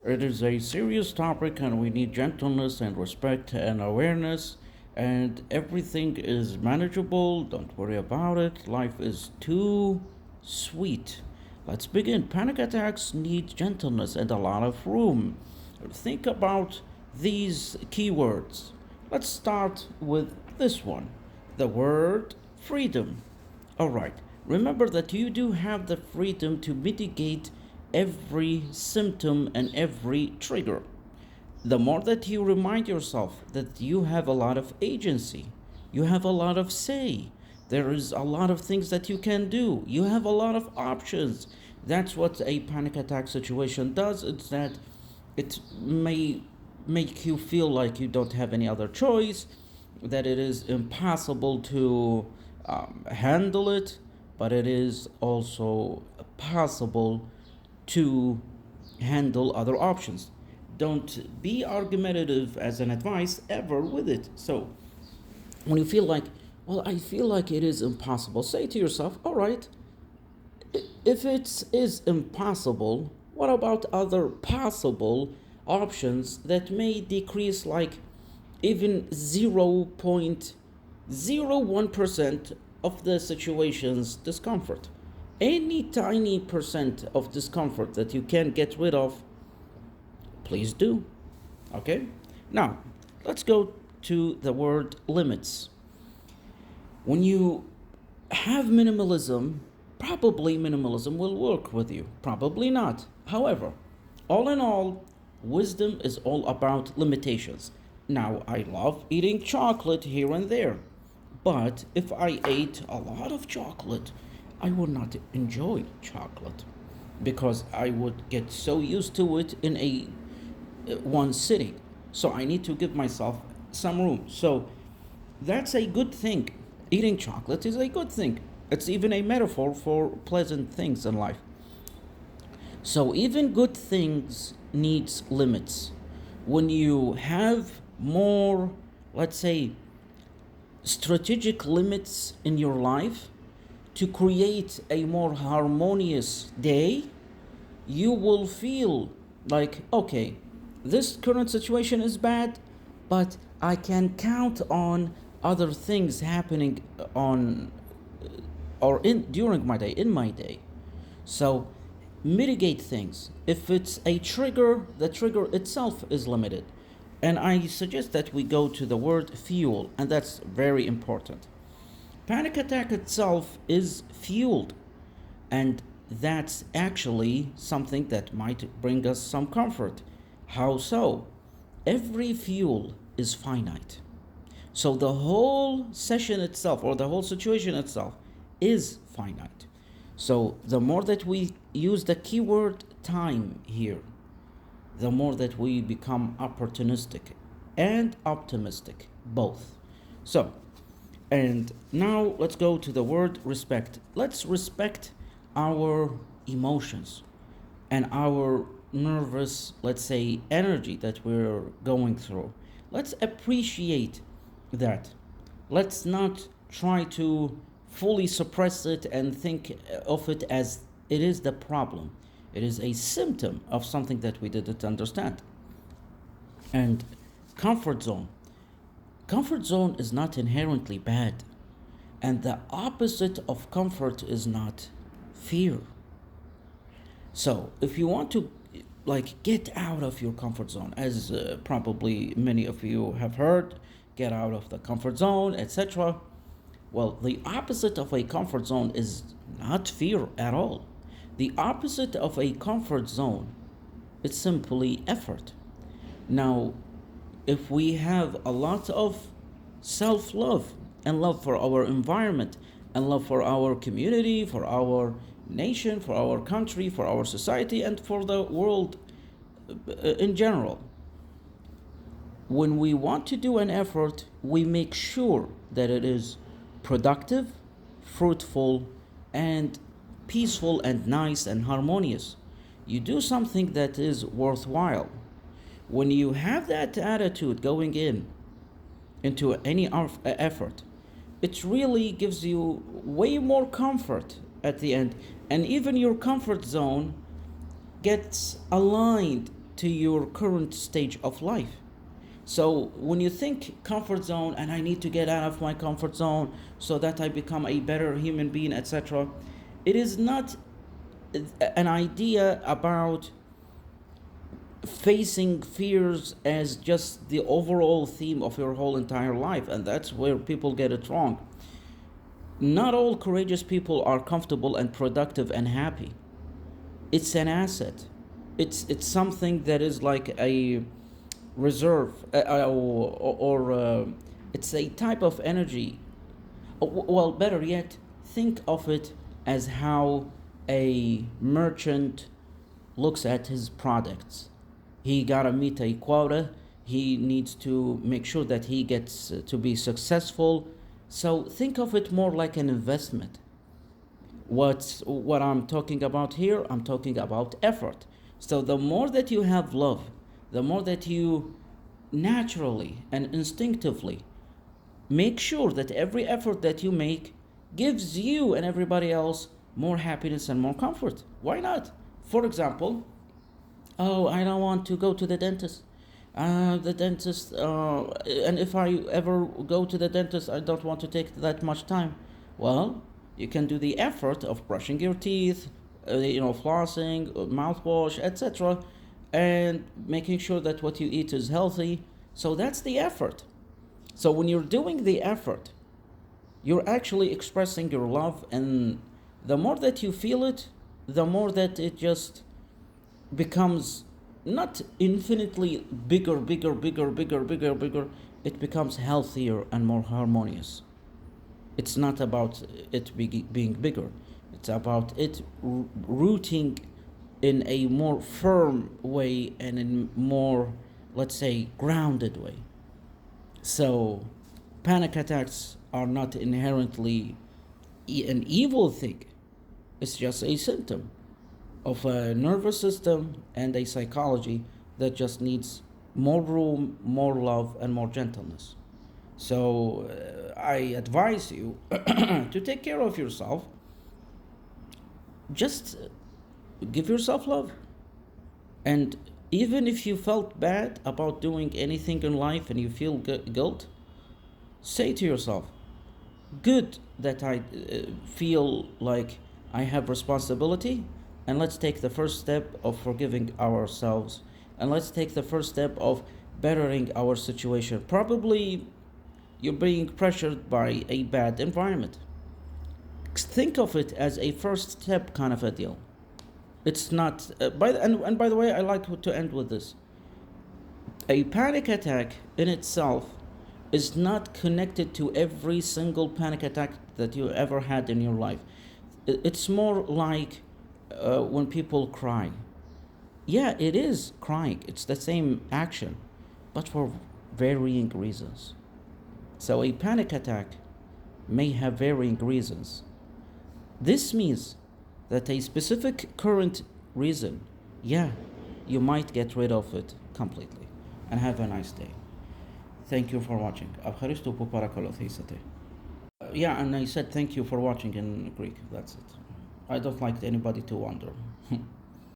It is a serious topic, and we need gentleness and respect and awareness. And everything is manageable. Don't worry about it. Life is too sweet. Let's begin. Panic attacks need gentleness and a lot of room. Think about these keywords. Let's start with this one, the word freedom. All right. Remember that you do have the freedom to mitigate every symptom and every trigger. The more that you remind yourself that you have a lot of agency, you have a lot of say, there is a lot of things that you can do, you have a lot of options. That's what a panic attack situation does. It's that it may make you feel like you don't have any other choice, that it is impossible to handle it, but it is also possible to handle other options. Don't be argumentative as an advice ever with it. So when you feel like, well, I feel like it is impossible, say to yourself, all right, if it is impossible, what about other possible options that may decrease like even 0.01% of the situation's discomfort? Any tiny percent of discomfort that you can get rid of, please do. Okay? Now, let's go to the word limits. When you have minimalism, probably minimalism will work with you, probably not. However, all in all, wisdom is all about limitations. Now, I love eating chocolate here and there, but if I ate a lot of chocolate, I would not enjoy chocolate because I would get so used to it in a one sitting. So I need to give myself some room. So that's a good thing. Eating chocolate is a good thing. It's even a metaphor for pleasant things in life. So even good things needs limits. When you have more, let's say, strategic limits in your life to create a more harmonious day, you will feel like, okay, this current situation is bad, but I can count on other things happening on or in during my day, in my day. So mitigate things. If it's a trigger, the trigger itself is limited. And I suggest that we go to the word fuel, and that's very important. Panic attack itself is fueled, and that's actually something that might bring us some comfort. How so? Every fuel is finite. So the whole session itself or the whole situation itself is finite. So the more that we use the keyword time here, the more that we become opportunistic and optimistic, both. So, and now let's go to the word respect. Let's respect our emotions and our nervous, let's say, energy that we're going through. Let's appreciate that. Let's not try to fully suppress it and think of it as it is the problem. It is a symptom of something that we didn't understand. And comfort zone. Comfort zone is not inherently bad. And the opposite of comfort is not fear. So if you want to like get out of your comfort zone, as probably many of you have heard, get out of the comfort zone, etc. Well, the opposite of a comfort zone is not fear at all. The opposite of a comfort zone is simply effort. Now, if we have a lot of self-love and love for our environment and love for our community, for our nation, for our country, for our society, and for the world in general, when we want to do an effort, we make sure that it is productive, fruitful, and peaceful and nice and harmonious. You do something that is worthwhile. When you have that attitude going into any effort, it really gives you way more comfort at the end, and even your comfort zone gets aligned to your current stage of life. So when you think comfort zone and I need to get out of my comfort zone so that I become a better human being, etc., it is not an idea about facing fears as just the overall theme of your whole entire life, and that's where people get it wrong. Not all courageous people are comfortable and productive and happy. It's an asset. It's something that is like a reserve, or it's a type of energy. Well, better yet, think of it as how a merchant looks at his products. He gotta meet a quota. He needs to make sure that he gets to be successful. So think of it more like an investment. What I'm talking about here, I'm talking about effort. So the more that you have love, the more that you naturally and instinctively make sure that every effort that you make gives you and everybody else more happiness and more comfort. Why not? For example, oh, I don't want to go to the dentist. And if I ever go to the dentist, I don't want to take that much time. Well, you can do the effort of brushing your teeth, flossing, mouthwash, etc., and making sure that what you eat is healthy. So that's the effort. So when you're doing the effort, you're actually expressing your love, and the more that you feel it, the more that it just becomes not infinitely bigger, it becomes healthier and more harmonious. It's not about it being bigger. It's about it rooting in a more firm way and in more, let's say, grounded way. So panic attacks are not inherently an evil thing. It's just a symptom of a nervous system and a psychology that just needs more room, more love, and more gentleness. So I advise you to take care of yourself. Just give yourself love. And even if you felt bad about doing anything in life and you feel guilt, say to yourself, good that I feel like I have responsibility, and let's take the first step of forgiving ourselves, and let's take the first step of bettering our situation. Probably you're being pressured by a bad environment. Think of it as a first step kind of a deal. It's not by the way, I like to end with this. A panic attack in itself is not connected to every single panic attack that you ever had in your life. It's more like when people cry. Yeah, it is crying. It's the same action, but for varying reasons. So a panic attack may have varying reasons. This means that a specific current reason, yeah, you might get rid of it completely. And have a nice day. Thank you for watching. Yeah, and I said thank you for watching in Greek. That's it. I don't like anybody to wonder.